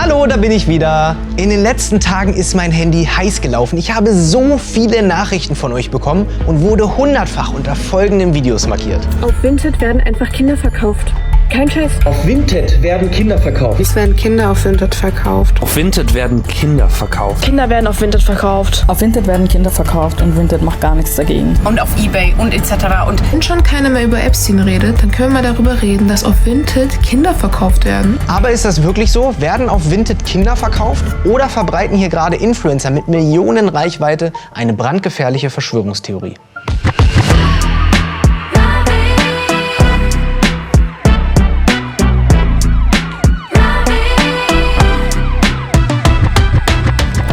Hallo, da bin ich wieder. In den letzten Tagen ist mein Handy heiß gelaufen. Ich habe so viele Nachrichten von euch bekommen und wurde 100-fach unter folgenden Videos markiert. Auf Vinted werden einfach Kinder verkauft. Kein Scheiß. Auf Vinted werden Kinder verkauft. Es werden Kinder auf Vinted verkauft. Auf Vinted werden Kinder verkauft. Kinder werden auf Vinted verkauft. Auf Vinted werden Kinder verkauft und Vinted macht gar nichts dagegen. Und auf eBay und etc. Und wenn schon keiner mehr über Epstein redet, dann können wir darüber reden, dass auf Vinted Kinder verkauft werden. Aber ist das wirklich so? Werden auf Vinted Kinder verkauft? Oder verbreiten hier gerade Influencer mit Millionen Reichweite eine brandgefährliche Verschwörungstheorie?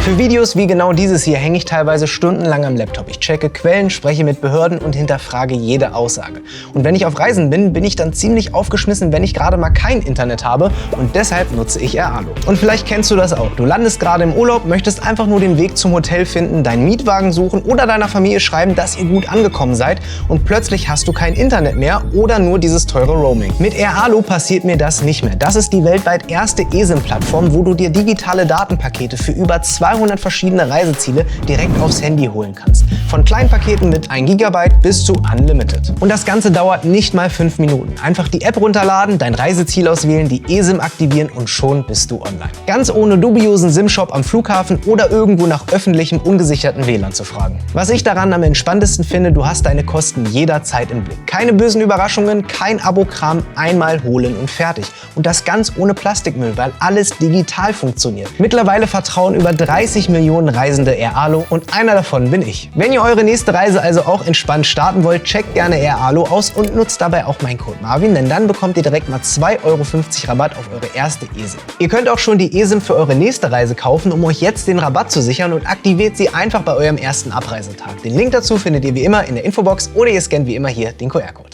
Für Videos wie genau dieses hier hänge ich teilweise stundenlang am Laptop. Ich checke Quellen, spreche mit Behörden und hinterfrage jede Aussage. Und wenn ich auf Reisen bin, bin ich dann ziemlich aufgeschmissen, wenn ich gerade mal kein Internet habe, und deshalb nutze ich AirAlo. Und vielleicht kennst du das auch. Du landest gerade im Urlaub, möchtest einfach nur den Weg zum Hotel finden, deinen Mietwagen suchen oder deiner Familie schreiben, dass ihr gut angekommen seid, und plötzlich hast du kein Internet mehr oder nur dieses teure Roaming. Mit AirAlo passiert mir das nicht mehr. Das ist die weltweit erste eSIM-Plattform, wo du dir digitale Datenpakete für über 200 verschiedene Reiseziele direkt aufs Handy holen kannst. Von kleinen Paketen mit 1 GB bis zu Unlimited. Und das Ganze dauert nicht mal 5 Minuten. Einfach die App runterladen, dein Reiseziel auswählen, die eSIM aktivieren und schon bist du online. Ganz ohne dubiosen SIM-Shop am Flughafen oder irgendwo nach öffentlichem, ungesicherten WLAN zu fragen. Was ich daran am entspanntesten finde, du hast deine Kosten jederzeit im Blick. Keine bösen Überraschungen, kein Abokram, einmal holen und fertig. Und das ganz ohne Plastikmüll, weil alles digital funktioniert. Mittlerweile vertrauen über 30 Millionen Reisende AirAlo und einer davon bin ich. Wenn ihr eure nächste Reise also auch entspannt starten wollt, checkt gerne AirAlo aus und nutzt dabei auch meinen Code Marvin, denn dann bekommt ihr direkt mal 2,50 € Rabatt auf eure erste eSIM. Ihr könnt auch schon die eSIM für eure nächste Reise kaufen, um euch jetzt den Rabatt zu sichern, und aktiviert sie einfach bei eurem ersten Abreisetag. Den Link dazu findet ihr wie immer in der Infobox oder ihr scannt wie immer hier den QR-Code.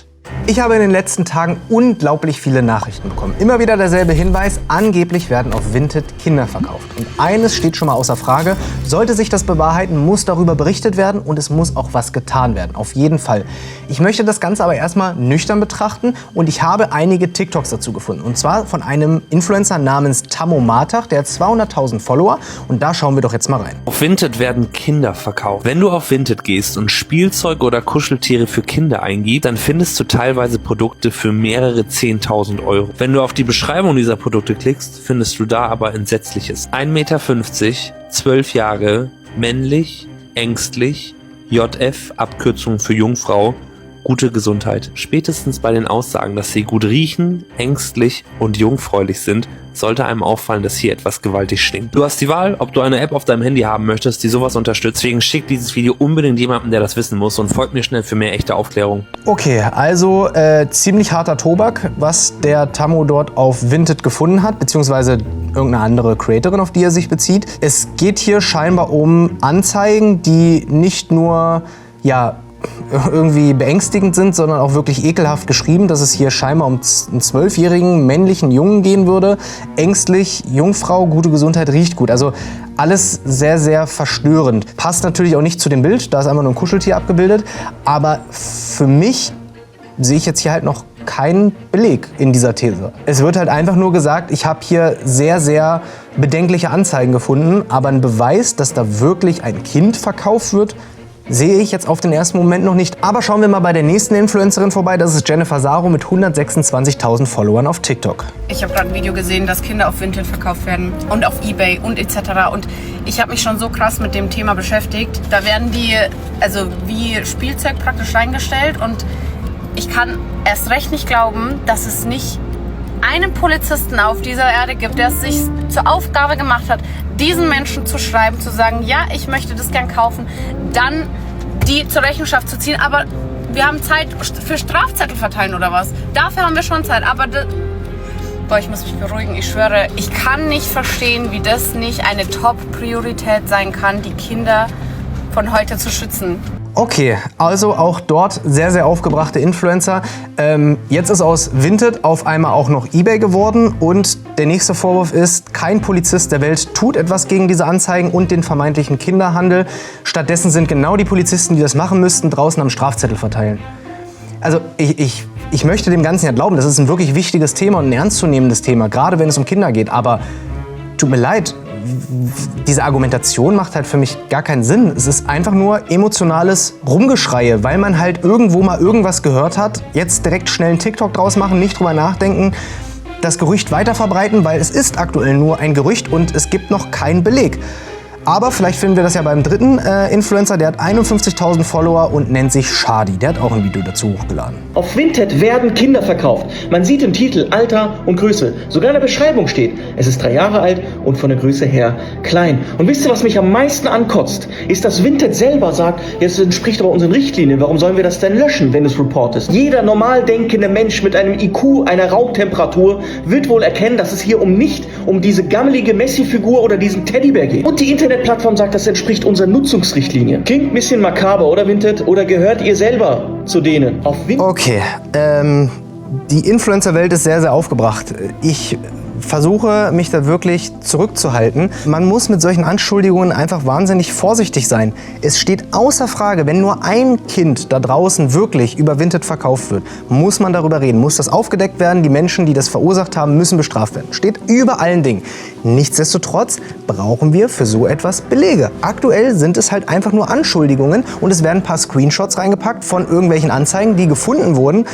Ich habe in den letzten Tagen unglaublich viele Nachrichten bekommen. Immer wieder derselbe Hinweis: angeblich werden auf Vinted Kinder verkauft. Und eines steht schon mal außer Frage: sollte sich das bewahrheiten, muss darüber berichtet werden und es muss auch was getan werden. Auf jeden Fall. Ich möchte das Ganze aber erstmal nüchtern betrachten und ich habe einige TikToks dazu gefunden. Und zwar von einem Influencer namens Tamomatach, der hat 200.000 Follower, und da schauen wir doch jetzt mal rein. Auf Vinted werden Kinder verkauft. Wenn du auf Vinted gehst und Spielzeug oder Kuscheltiere für Kinder eingibst, dann findest du teilweise Produkte für mehrere 10.000 €. Wenn du auf die Beschreibung dieser Produkte klickst, findest du da aber Entsetzliches. 1,50 Meter, 12 Jahre, männlich, ängstlich, JF, Abkürzung für Jungfrau, gute Gesundheit. Spätestens bei den Aussagen, dass sie gut riechen, ängstlich und jungfräulich sind, sollte einem auffallen, dass hier etwas gewaltig stinkt. Du hast die Wahl, ob du eine App auf deinem Handy haben möchtest, die sowas unterstützt. Deswegen schick dieses Video unbedingt jemandem, der das wissen muss, und folgt mir schnell für mehr echte Aufklärung. Okay, also ziemlich harter Tobak, was der Tamo dort auf Vinted gefunden hat, beziehungsweise irgendeine andere Creatorin, auf die er sich bezieht. Es geht hier scheinbar um Anzeigen, die nicht nur, ja, irgendwie beängstigend sind, sondern auch wirklich ekelhaft geschrieben, dass es hier scheinbar um einen 12-jährigen männlichen Jungen gehen würde. Ängstlich, Jungfrau, gute Gesundheit, riecht gut. Also alles sehr, sehr verstörend. Passt natürlich auch nicht zu dem Bild, da ist einfach nur ein Kuscheltier abgebildet. Aber für mich sehe ich jetzt hier halt noch keinen Beleg in dieser These. Es wird halt einfach nur gesagt, ich habe hier sehr, sehr bedenkliche Anzeigen gefunden, aber ein Beweis, dass da wirklich ein Kind verkauft wird, sehe ich jetzt auf den ersten Moment noch nicht. Aber schauen wir mal bei der nächsten Influencerin vorbei. Das ist Jennifer Saro mit 126.000 Followern auf TikTok. ich habe gerade ein Video gesehen, dass Kinder auf Vinted verkauft werden und auf eBay und etc. Und ich habe mich schon so krass mit dem Thema beschäftigt. Da werden die also wie Spielzeug praktisch reingestellt, und ich kann erst recht nicht glauben, dass es nicht einen Polizisten auf dieser Erde gibt, der es sich zur Aufgabe gemacht hat, diesen Menschen zu schreiben, zu sagen, ja, ich möchte das gern kaufen, dann die zur Rechenschaft zu ziehen. Aber wir haben Zeit für Strafzettel verteilen oder was. Dafür haben wir schon Zeit. Aber ich muss mich beruhigen. Ich schwöre, ich kann nicht verstehen, wie das nicht eine Top-Priorität sein kann, die Kinder von heute zu schützen. Okay, also auch dort sehr, sehr aufgebrachte Influencer. Jetzt ist aus Vinted auf einmal auch noch eBay geworden, und der nächste Vorwurf ist, kein Polizist der Welt tut etwas gegen diese Anzeigen und den vermeintlichen Kinderhandel. Stattdessen sind genau die Polizisten, die das machen müssten, draußen am Strafzettel verteilen. Also ich möchte dem Ganzen ja glauben, das ist ein wirklich wichtiges Thema und ein ernstzunehmendes Thema, gerade wenn es um Kinder geht, aber tut mir leid, diese Argumentation macht halt für mich gar keinen Sinn. Es ist einfach nur emotionales Rumgeschreie, weil man halt irgendwo mal irgendwas gehört hat, jetzt direkt schnell einen TikTok draus machen, nicht drüber nachdenken, das Gerücht weiter verbreiten, weil es ist aktuell nur ein Gerücht und es gibt noch keinen Beleg. Aber vielleicht finden wir das ja beim dritten Influencer, der hat 51.000 Follower und nennt sich Shadi. Der hat auch ein Video dazu hochgeladen. Auf Vinted werden Kinder verkauft. Man sieht im Titel Alter und Größe. Sogar in der Beschreibung steht, es ist 3 Jahre alt und von der Größe her klein. Und wisst ihr, was mich am meisten ankotzt? Ist, dass Vinted selber sagt, es entspricht aber unseren Richtlinien. Warum sollen wir das denn löschen, wenn es Report ist? Jeder normal denkende Mensch mit einem IQ, einer Raumtemperatur, wird wohl erkennen, dass es hier nicht um diese gammelige Messi-Figur oder diesen Teddybär geht. Und die Internetplattform sagt, das entspricht unseren Nutzungsrichtlinien. Klingt ein bisschen makaber, oder Vinted? Oder gehört ihr selber zu denen? Auf Okay, die Influencer-Welt ist sehr, sehr aufgebracht. Ich versuche, mich da wirklich zurückzuhalten. Man muss mit solchen Anschuldigungen einfach wahnsinnig vorsichtig sein. Es steht außer Frage, wenn nur ein Kind da draußen wirklich über Vinted verkauft wird, muss man darüber reden, muss das aufgedeckt werden, die Menschen, die das verursacht haben, müssen bestraft werden. Steht über allen Dingen. Nichtsdestotrotz brauchen wir für so etwas Belege. Aktuell sind es halt einfach nur Anschuldigungen und es werden ein paar Screenshots reingepackt von irgendwelchen Anzeigen, die gefunden wurden.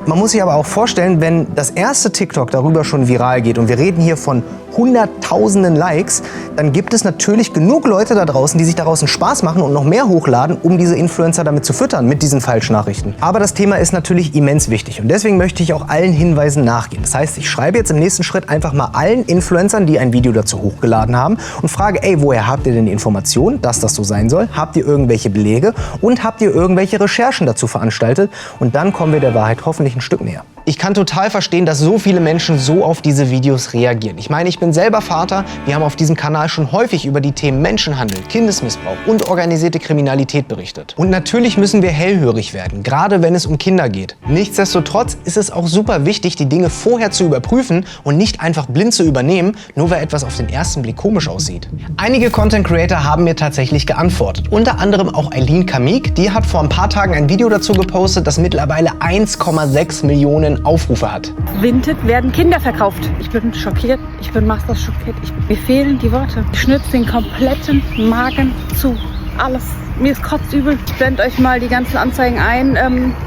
Man muss sich aber auch vorstellen, wenn das erste TikTok darüber schon viral geht und wir reden hier von Hunderttausenden Likes, dann gibt es natürlich genug Leute da draußen, die sich daraus einen Spaß machen und noch mehr hochladen, um diese Influencer damit zu füttern, mit diesen Falschnachrichten. Aber das Thema ist natürlich immens wichtig und deswegen möchte ich auch allen Hinweisen nachgehen. Das heißt, ich schreibe jetzt im nächsten Schritt einfach mal allen Influencern, die ein Video dazu hochgeladen haben und frage, ey, woher habt ihr denn die Information, dass das so sein soll? Habt ihr irgendwelche Belege und habt ihr irgendwelche Recherchen dazu veranstaltet? Und dann kommen wir der Wahrheit hoffentlich ein Stück näher. Ich kann total verstehen, dass so viele Menschen so auf diese Videos reagieren. Ich meine, ich bin selber Vater. Wir haben auf diesem Kanal schon häufig über die Themen Menschenhandel, Kindesmissbrauch und organisierte Kriminalität berichtet. Und natürlich müssen wir hellhörig werden, gerade wenn es um Kinder geht. Nichtsdestotrotz ist es auch super wichtig, die Dinge vorher zu überprüfen und nicht einfach blind zu übernehmen, nur weil etwas auf den ersten Blick komisch aussieht. Einige Content Creator haben mir tatsächlich geantwortet. Unter anderem auch Eileen Kamik. Die hat vor ein paar Tagen ein Video dazu gepostet, das mittlerweile 1,6 Millionen Aufrufe hat. Vinted werden Kinder verkauft. Ich bin schockiert. Ich bin master schockiert. Mir fehlen die Worte. Ich schnürze den kompletten Magen zu. Alles. Mir ist kotzübel. Ich blende euch mal die ganzen Anzeigen ein.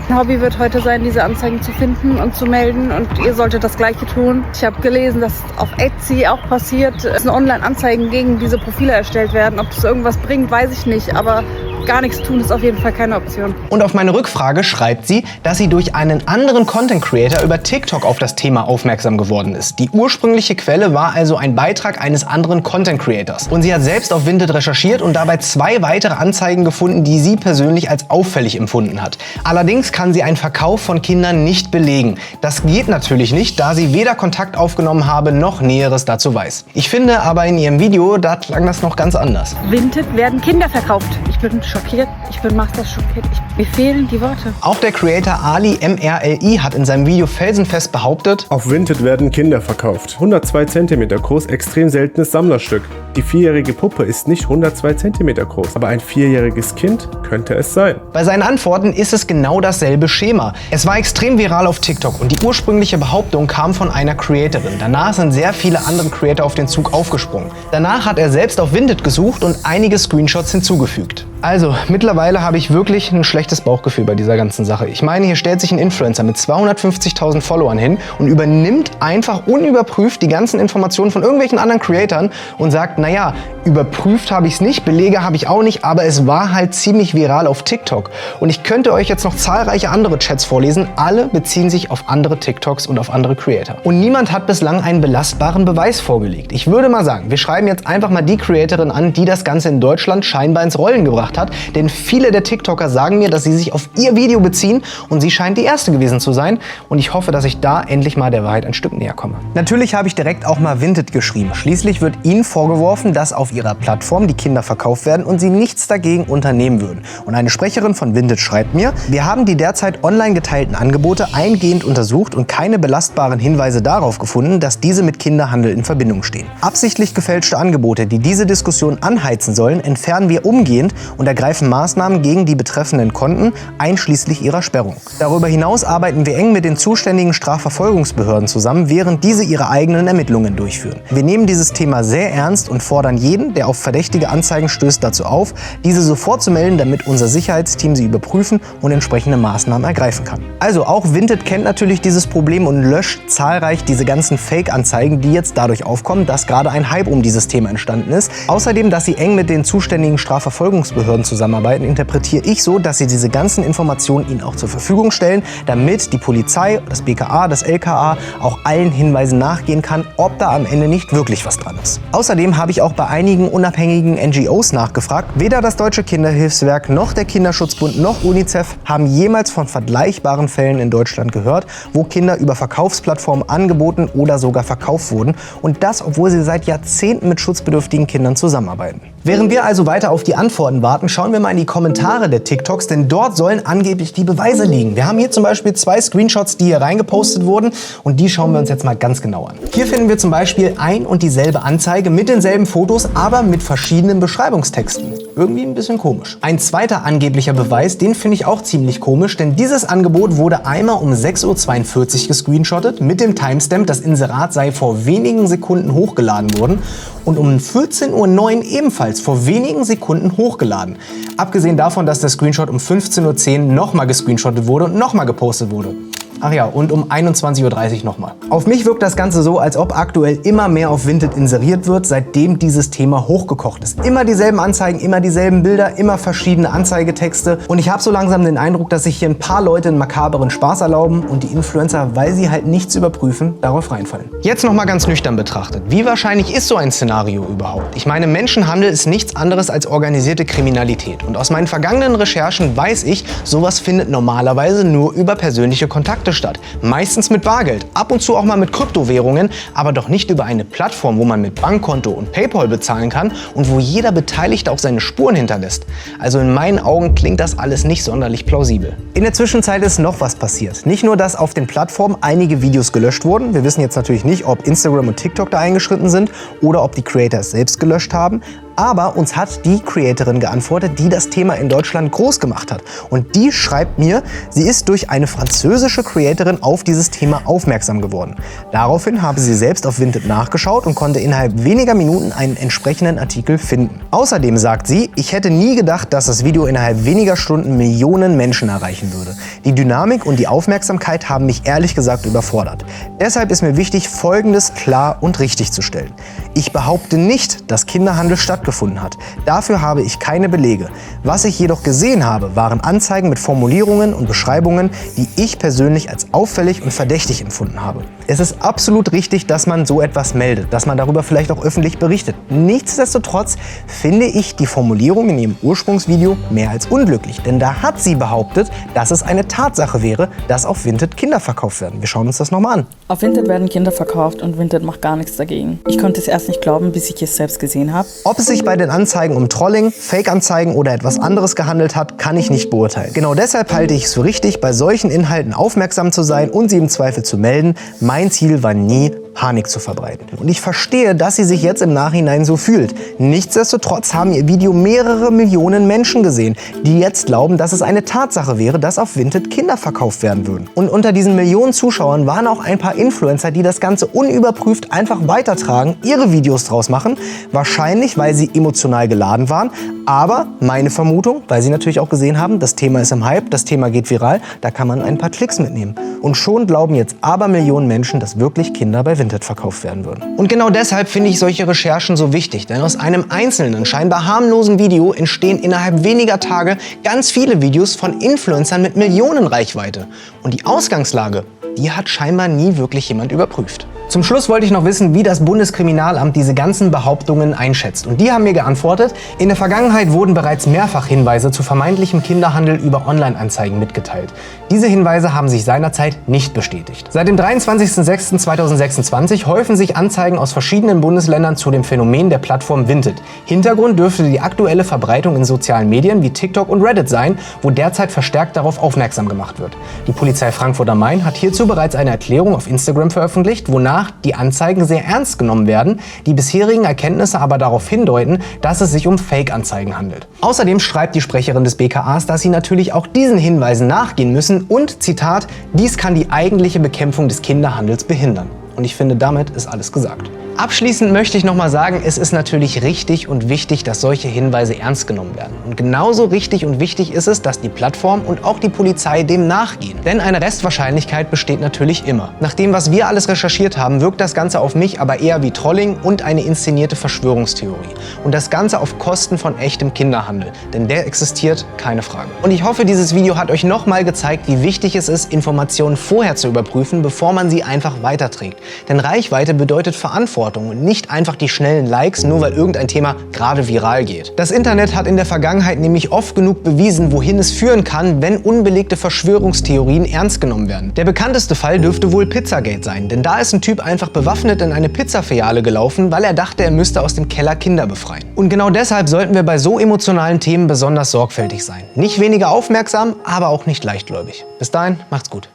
Mein Hobby wird heute sein, diese Anzeigen zu finden und zu melden. Und ihr solltet das Gleiche tun. Ich habe gelesen, dass auf Etsy auch passiert, dass Online-Anzeigen gegen diese Profile erstellt werden. Ob das irgendwas bringt, weiß ich nicht. Aber gar nichts tun ist auf jeden Fall keine Option. Und auf meine Rückfrage schreibt sie, dass sie durch einen anderen Content Creator über TikTok auf das Thema aufmerksam geworden ist. Die ursprüngliche Quelle war also ein Beitrag eines anderen Content Creators. Und sie hat selbst auf Vinted recherchiert und dabei 2 weitere Anzeigen gefunden, die sie persönlich als auffällig empfunden hat. Allerdings kann sie einen Verkauf von Kindern nicht belegen. Das geht natürlich nicht, da sie weder Kontakt aufgenommen habe, noch Näheres dazu weiß. Ich finde aber in ihrem Video, da klang das noch ganz anders. Vinted werden Kinder verkauft. Ich bin schockiert. Ich bin master schockiert. Mir fehlen die Worte. Auch der Creator Ali MRLI hat in seinem Video felsenfest behauptet: Auf Vinted werden Kinder verkauft. 102 cm groß, extrem seltenes Sammlerstück. Die 4-jährige Puppe ist nicht 102 cm groß, aber ein 4-jähriges Kind könnte es sein. Bei seinen Antworten ist es genau dasselbe Schema. Es war extrem viral auf TikTok und die ursprüngliche Behauptung kam von einer Creatorin. Danach sind sehr viele andere Creator auf den Zug aufgesprungen. Danach hat er selbst auf Vinted gesucht und einige Screenshots hinzugefügt. Also, mittlerweile habe ich wirklich ein schlechtes Bauchgefühl bei dieser ganzen Sache. Ich meine, hier stellt sich ein Influencer mit 250.000 Followern hin und übernimmt einfach unüberprüft die ganzen Informationen von irgendwelchen anderen Creatoren und sagt, naja, überprüft habe ich es nicht, Belege habe ich auch nicht, aber es war halt ziemlich viral auf TikTok. Und ich könnte euch jetzt noch zahlreiche andere Chats vorlesen, alle beziehen sich auf andere TikToks und auf andere Creator. Und niemand hat bislang einen belastbaren Beweis vorgelegt. Ich würde mal sagen, wir schreiben jetzt einfach mal die Creatorin an, die das Ganze in Deutschland scheinbar ins Rollen gebracht hat, denn viele der TikToker sagen mir, dass sie sich auf ihr Video beziehen und sie scheint die erste gewesen zu sein und ich hoffe, dass ich da endlich mal der Wahrheit ein Stück näher komme. Natürlich habe ich direkt auch mal Vinted geschrieben. Schließlich wird ihnen vorgeworfen, dass auf ihrer Plattform die Kinder verkauft werden und sie nichts dagegen unternehmen würden. Und eine Sprecherin von Vinted schreibt mir: Wir haben die derzeit online geteilten Angebote eingehend untersucht und keine belastbaren Hinweise darauf gefunden, dass diese mit Kinderhandel in Verbindung stehen. Absichtlich gefälschte Angebote, die diese Diskussion anheizen sollen, entfernen wir umgehend und ergreifen Maßnahmen gegen die betreffenden Konten, einschließlich ihrer Sperrung. Darüber hinaus arbeiten wir eng mit den zuständigen Strafverfolgungsbehörden zusammen, während diese ihre eigenen Ermittlungen durchführen. Wir nehmen dieses Thema sehr ernst und fordern jeden, der auf verdächtige Anzeigen stößt, dazu auf, diese sofort zu melden, damit unser Sicherheitsteam sie überprüfen und entsprechende Maßnahmen ergreifen kann. Also auch Vinted kennt natürlich dieses Problem und löscht zahlreich diese ganzen Fake-Anzeigen, die jetzt dadurch aufkommen, dass gerade ein Hype um dieses Thema entstanden ist. Außerdem, dass sie eng mit den zuständigen Strafverfolgungsbehörden zusammenarbeiten, interpretiere ich so, dass sie diese ganzen Informationen ihnen auch zur Verfügung stellen, damit die Polizei, das BKA, das LKA auch allen Hinweisen nachgehen kann, ob da am Ende nicht wirklich was dran ist. Außerdem habe ich auch bei einigen unabhängigen NGOs nachgefragt. Weder das Deutsche Kinderhilfswerk noch der Kinderschutzbund noch UNICEF haben jemals von vergleichbaren Fällen in Deutschland gehört, wo Kinder über Verkaufsplattformen angeboten oder sogar verkauft wurden. Und das, obwohl sie seit Jahrzehnten mit schutzbedürftigen Kindern zusammenarbeiten. Während wir also weiter auf die Antworten warten, schauen wir mal in die Kommentare der TikToks, denn dort sollen angeblich die Beweise liegen. Wir haben hier zum Beispiel 2 Screenshots, die hier reingepostet wurden, und die schauen wir uns jetzt mal ganz genau an. Hier finden wir zum Beispiel ein und dieselbe Anzeige mit denselben Fotos, aber mit verschiedenen Beschreibungstexten. Irgendwie ein bisschen komisch. Ein zweiter angeblicher Beweis, den finde ich auch ziemlich komisch, denn dieses Angebot wurde einmal um 6:42 Uhr gescreenshottet mit dem Timestamp, das Inserat sei vor wenigen Sekunden hochgeladen worden, und um 14:09 Uhr ebenfalls vor wenigen Sekunden hochgeladen. Abgesehen davon, dass der Screenshot um 15:10 Uhr nochmal gescreenshottet wurde und nochmal gepostet wurde. Ach ja, und um 21:30 Uhr nochmal. Auf mich wirkt das Ganze so, als ob aktuell immer mehr auf Vinted inseriert wird, seitdem dieses Thema hochgekocht ist. Immer dieselben Anzeigen, immer dieselben Bilder, immer verschiedene Anzeigetexte. Und ich habe so langsam den Eindruck, dass sich hier ein paar Leute einen makaberen Spaß erlauben und die Influencer, weil sie halt nichts überprüfen, darauf reinfallen. Jetzt nochmal ganz nüchtern betrachtet. Wie wahrscheinlich ist so ein Szenario überhaupt? Ich meine, Menschenhandel ist nichts anderes als organisierte Kriminalität. Und aus meinen vergangenen Recherchen weiß ich, sowas findet normalerweise nur über persönliche Kontakte statt. Meistens mit Bargeld, ab und zu auch mal mit Kryptowährungen, aber doch nicht über eine Plattform, wo man mit Bankkonto und PayPal bezahlen kann und wo jeder Beteiligte auch seine Spuren hinterlässt. Also in meinen Augen klingt das alles nicht sonderlich plausibel. In der Zwischenzeit ist noch was passiert. Nicht nur, dass auf den Plattformen einige Videos gelöscht wurden. Wir wissen jetzt natürlich nicht, ob Instagram und TikTok da eingeschritten sind oder ob die Creators selbst gelöscht haben. Aber uns hat die Creatorin geantwortet, die das Thema in Deutschland groß gemacht hat. Und die schreibt mir, sie ist durch eine französische Creatorin auf dieses Thema aufmerksam geworden. Daraufhin habe sie selbst auf Vinted nachgeschaut und konnte innerhalb weniger Minuten einen entsprechenden Artikel finden. Außerdem sagt sie, ich hätte nie gedacht, dass das Video innerhalb weniger Stunden Millionen Menschen erreichen würde. Die Dynamik und die Aufmerksamkeit haben mich ehrlich gesagt überfordert. Deshalb ist mir wichtig, Folgendes klar und richtig zu stellen. Ich behaupte nicht, dass Kinderhandel stattgefunden hat. Dafür habe ich keine Belege. Was ich jedoch gesehen habe, waren Anzeigen mit Formulierungen und Beschreibungen, die ich persönlich als auffällig und verdächtig empfunden habe. Es ist absolut richtig, dass man so etwas meldet, dass man darüber vielleicht auch öffentlich berichtet. Nichtsdestotrotz finde ich die Formulierung in ihrem Ursprungsvideo mehr als unglücklich, denn da hat sie behauptet, dass es eine Tatsache wäre, dass auf Vinted Kinder verkauft werden. Wir schauen uns das nochmal an. Auf Vinted werden Kinder verkauft und Vinted macht gar nichts dagegen. Ich konnte es erst nicht glauben, bis ich es selbst gesehen habe. Ob es sich bei den Anzeigen um Trolling, Fake-Anzeigen oder etwas anderes gehandelt hat, kann ich nicht beurteilen. Genau deshalb halte ich es für richtig, bei solchen Inhalten aufmerksam zu sein und sie im Zweifel zu melden. Mein Ziel war nie, Panik zu verbreiten. Und ich verstehe, dass sie sich jetzt im Nachhinein so fühlt. Nichtsdestotrotz haben ihr Video mehrere Millionen Menschen gesehen, die jetzt glauben, dass es eine Tatsache wäre, dass auf Vinted Kinder verkauft werden würden. Und unter diesen Millionen Zuschauern waren auch ein paar Influencer, die das Ganze unüberprüft einfach weitertragen, ihre Videos draus machen. Wahrscheinlich, weil sie emotional geladen waren. Aber meine Vermutung, weil sie natürlich auch gesehen haben, das Thema ist im Hype, das Thema geht viral, da kann man ein paar Klicks mitnehmen. Und schon glauben jetzt Abermillionen Menschen, dass wirklich Kinder bei Vinted verkauft werden würden. Und genau deshalb finde ich solche Recherchen so wichtig, denn aus einem einzelnen, scheinbar harmlosen Video entstehen innerhalb weniger Tage ganz viele Videos von Influencern mit Millionen Reichweite. Und die Ausgangslage, die hat scheinbar nie wirklich jemand überprüft. Zum Schluss wollte ich noch wissen, wie das Bundeskriminalamt diese ganzen Behauptungen einschätzt. Und die haben mir geantwortet, in der Vergangenheit wurden bereits mehrfach Hinweise zu vermeintlichem Kinderhandel über Online-Anzeigen mitgeteilt. Diese Hinweise haben sich seinerzeit nicht bestätigt. Seit dem 23.06.2026 häufen sich Anzeigen aus verschiedenen Bundesländern zu dem Phänomen der Plattform Vinted. Hintergrund dürfte die aktuelle Verbreitung in sozialen Medien wie TikTok und Reddit sein, wo derzeit verstärkt darauf aufmerksam gemacht wird. Die Polizei Frankfurt am Main hat hierzu bereits eine Erklärung auf Instagram veröffentlicht, wonach die Anzeigen sehr ernst genommen werden, die bisherigen Erkenntnisse aber darauf hindeuten, dass es sich um Fake-Anzeigen handelt. Außerdem schreibt die Sprecherin des BKAs, dass sie natürlich auch diesen Hinweisen nachgehen müssen und, Zitat, dies kann die eigentliche Bekämpfung des Kinderhandels behindern. Und ich finde, damit ist alles gesagt. Abschließend möchte ich nochmal sagen, es ist natürlich richtig und wichtig, dass solche Hinweise ernst genommen werden. Und genauso richtig und wichtig ist es, dass die Plattform und auch die Polizei dem nachgehen. Denn eine Restwahrscheinlichkeit besteht natürlich immer. Nach dem, was wir alles recherchiert haben, wirkt das Ganze auf mich aber eher wie Trolling und eine inszenierte Verschwörungstheorie. Und das Ganze auf Kosten von echtem Kinderhandel. Denn der existiert, keine Frage. Und ich hoffe, dieses Video hat euch nochmal gezeigt, wie wichtig es ist, Informationen vorher zu überprüfen, bevor man sie einfach weiterträgt. Denn Reichweite bedeutet Verantwortung und nicht einfach die schnellen Likes, nur weil irgendein Thema gerade viral geht. Das Internet hat in der Vergangenheit nämlich oft genug bewiesen, wohin es führen kann, wenn unbelegte Verschwörungstheorien ernst genommen werden. Der bekannteste Fall dürfte wohl Pizzagate sein, denn da ist ein Typ einfach bewaffnet in eine Pizzafiliale gelaufen, weil er dachte, er müsste aus dem Keller Kinder befreien. Und genau deshalb sollten wir bei so emotionalen Themen besonders sorgfältig sein. Nicht weniger aufmerksam, aber auch nicht leichtgläubig. Bis dahin, macht's gut.